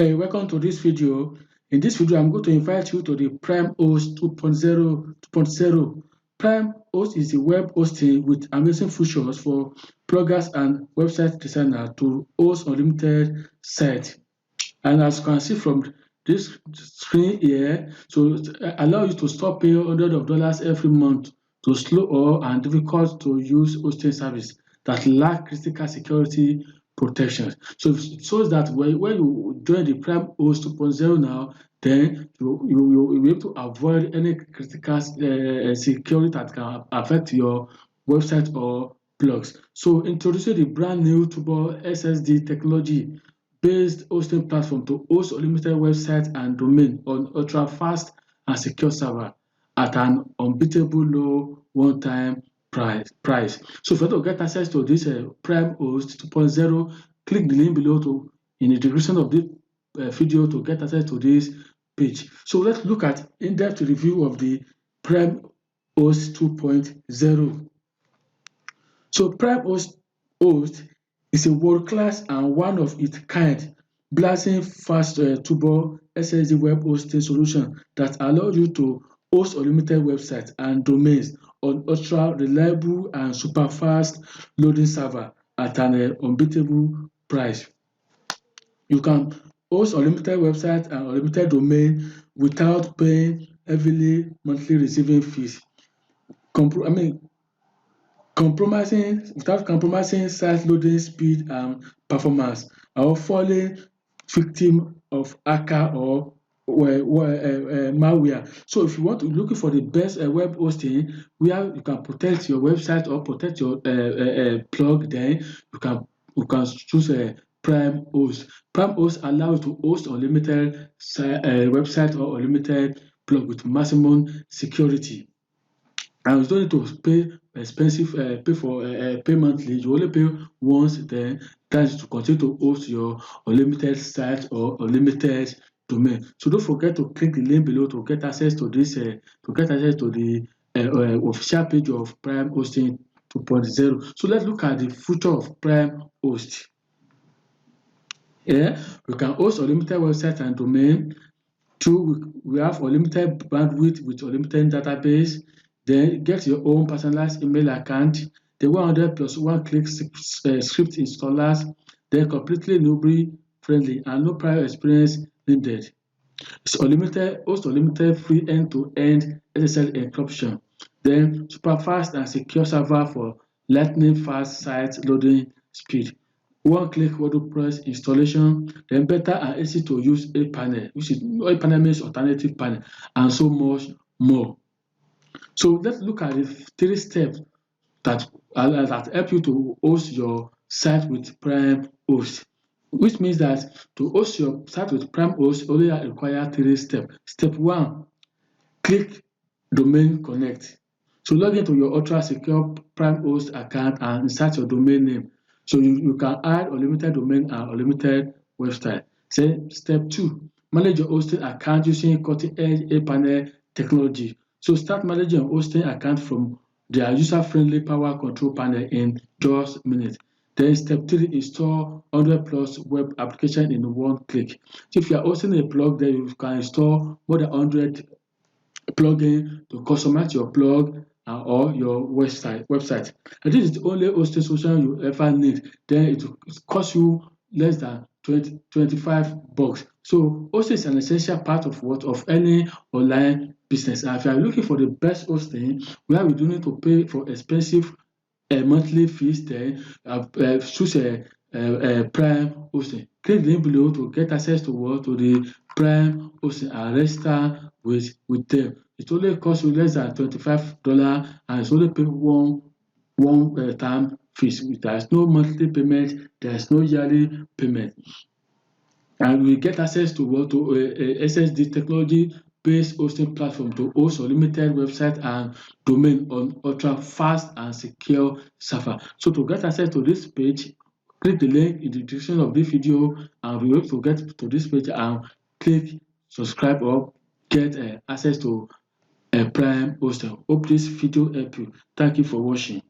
Hey, welcome to this video. In this video, I'm going to invite you to the Primehost 2.0. Primehost is a web hosting with amazing features for bloggers and website designers to host unlimited sites. And as you can see from this screen here, so it allows you to stop paying hundreds of dollars every month to slow or and difficult to use hosting service that lack critical security protection. So it shows that when you join the Primehost 2.0 now, then you'll be able to avoid any critical security that can affect your website or blogs. So introducing the brand new Turbo SSD technology based hosting platform to host unlimited websites and domain on ultra-fast and secure server at an unbeatable low one-time price. So if you want to get access to this Primehost 2.0, click the link below in the description of this video to get access to this page. So let's look at in-depth review of the Primehost 2.0. So Primehost is a world-class and one of its kind blazing fast turbo SSD web hosting solution that allows you to host unlimited websites and domains on ultra reliable and super fast loading server at an unbeatable price. You can host unlimited websites and unlimited domain without paying heavily monthly receiving fees. Without compromising site loading speed and performance or falling victim of hacker or malware. So if you want to looking for the best web hosting where you can protect your website or protect your blog, then you can choose Primehost. Primehost allows you to host unlimited website or unlimited blog with maximum security. And you don't need to pay expensive pay monthly. You only pay once, then that is to continue to host your unlimited site or unlimited domain. So don't forget to click the link below to get access to this the official page of Primehost 2.0. So let's look at the future of Primehost. Here we can host unlimited website and domain. Two, we have unlimited bandwidth with unlimited database. Then get your own personalized email account, the 100 plus one click script installers, then completely newbie friendly and no prior experience needed. It's unlimited, host unlimited free end-to-end SSL encryption, then super fast and secure server for lightning fast site loading speed. One-click WordPress installation, then better and easy to use a panel, which is a panel means alternative panel, and so much more. So let's look at the 3 steps that help you to host your site with Primehost, which means that to host your site with Primehost only require 3 steps. Step 1, click domain connect. So log into your ultra secure Primehost account and insert your domain name. So you can add unlimited domain and unlimited website. Step 2, manage your hosting account using cutting-edge A-panel technology. So start managing your hosting account from their user-friendly power control panel in just minutes. Then step 3, install 100 plus web application in one click. So if you are hosting a blog, then you can install more than 100 plugins to customize your blog or your website. And this is the only hosting solution you ever need. Then it will cost you less than $25. So hosting is an essential part of any online business. And if you are looking for the best hosting where we don't need to pay for expensive monthly fees, then choose a Prime hosting. Click the link below to get access to the Prime hosting and register with them. It only costs you less than $25 and it's only pay one time fees. There is no monthly payment, there is no yearly payment. And we get access to SSD technology based hosting platform to host unlimited website and domain on ultra fast and secure server. So to get access to this page, click the link in the description of this video and we will to get to this page and click subscribe or get access to Primehost. Hope this video help you. Thank you for watching.